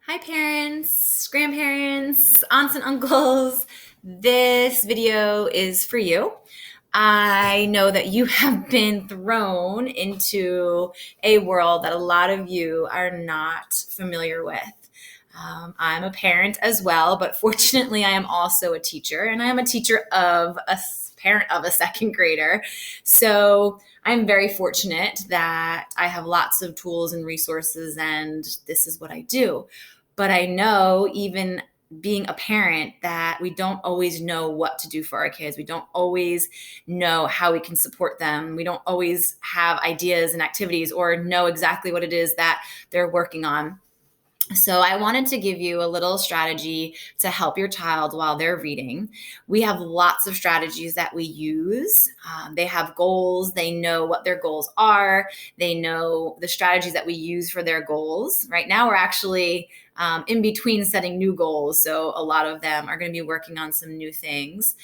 Hi, parents, grandparents, aunts, and uncles. This video is for you. I know that you have been thrown into a world that a lot of you are not familiar with. I'm a parent as well, but fortunately, I am also a teacher, and I am a teacher of a parent of a second grader. So I'm very fortunate that I have lots of tools and resources, and this is what I do. But I know, even being a parent, that we don't always know what to do for our kids. We don't always know how we can support them. We don't always have ideas and activities or know exactly what it is that they're working on. So, I wanted to give you a little strategy to help your child while they're reading. We have lots of strategies that we use. They have goals, they know what their goals are, they know the strategies that we use for their goals. Right now, we're actually in between setting new goals. So, a lot of them are going to be working on some new things.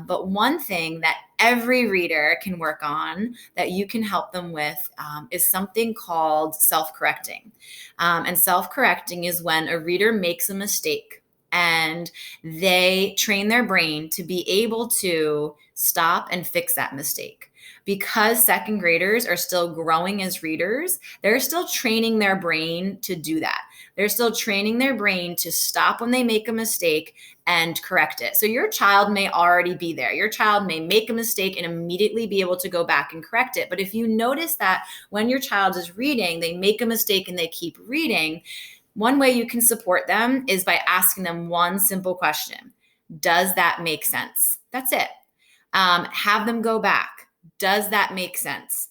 But one thing that every reader can work on that you can help them with is something called self correcting. And self correcting is when a reader makes a mistake and they train their brain to be able to stop and fix that mistake. Because second graders are still growing as readers, they're still training their brain to do that. They're still training their brain to stop when they make a mistake and correct it. So your child may already be there. Your child may make a mistake and immediately be able to go back and correct it. But if you notice that when your child is reading, they make a mistake and they keep reading, one way you can support them is by asking them one simple question. Does that make sense? That's it. Have them go back. Does that make sense?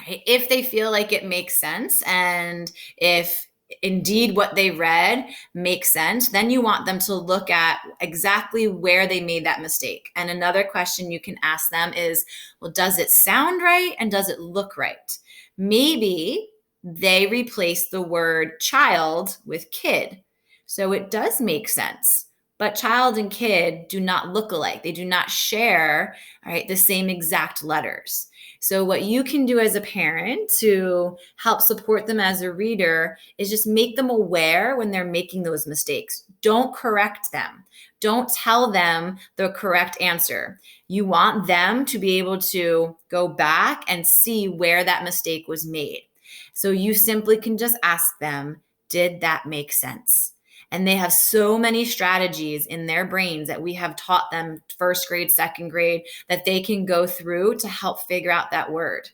Right? If they feel like it makes sense, and if indeed what they read makes sense, then you want them to look at exactly where they made that mistake. And another question you can ask them is, well, does it sound right and does it look right? Maybe they replace the word child with kid. So it does make sense. But child and kid do not look alike. They do not share, right, the same exact letters. So, what you can do as a parent to help support them as a reader is just make them aware when they're making those mistakes. Don't correct them. Don't tell them the correct answer. You want them to be able to go back and see where that mistake was made. So, you simply can just ask them, did that make sense? And they have so many strategies in their brains that we have taught them first grade, second grade, that they can go through to help figure out that word.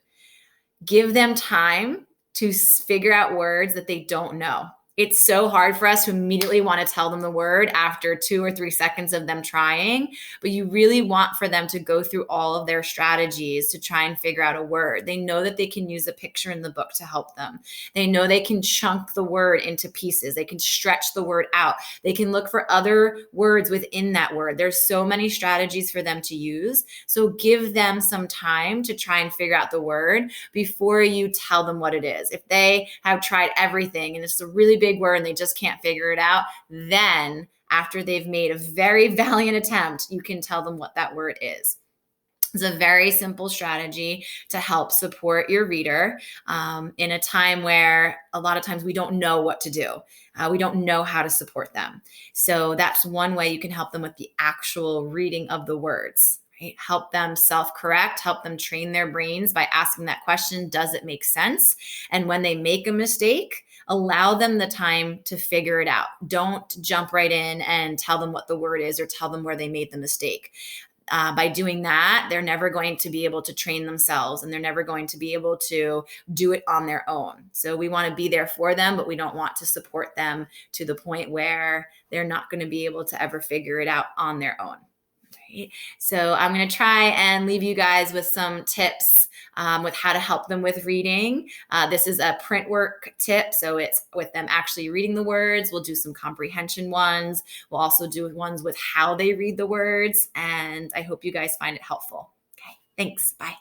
Give them time to figure out words that they don't know. It's so hard for us to immediately want to tell them the word after 2 or 3 seconds of them trying, but you really want for them to go through all of their strategies to try and figure out a word. They know that they can use a picture in the book to help them. They know they can chunk the word into pieces. They can stretch the word out. They can look for other words within that word. There's so many strategies for them to use. So give them some time to try and figure out the word before you tell them what it is. If they have tried everything and it's a really big word and they just can't figure it out, then after they've made a very valiant attempt, you can tell them what that word is. It's a very simple strategy to help support your reader in a time where a lot of times we don't know what to do. We don't know how to support them. So that's one way you can help them with the actual reading of the words. Right? Help them self-correct, help them train their brains by asking that question, does it make sense? And when they make a mistake, allow them the time to figure it out. Don't jump right in and tell them what the word is or tell them where they made the mistake. By doing that, they're never going to be able to train themselves and they're never going to be able to do it on their own. So we want to be there for them, but we don't want to support them to the point where they're not going to be able to ever figure it out on their own. Right? So I'm going to try and leave you guys with some tips with how to help them with reading. This is a print work tip, so it's with them actually reading the words. We'll do some comprehension ones. We'll also do ones with how they read the words, and I hope you guys find it helpful. Okay, thanks. Bye.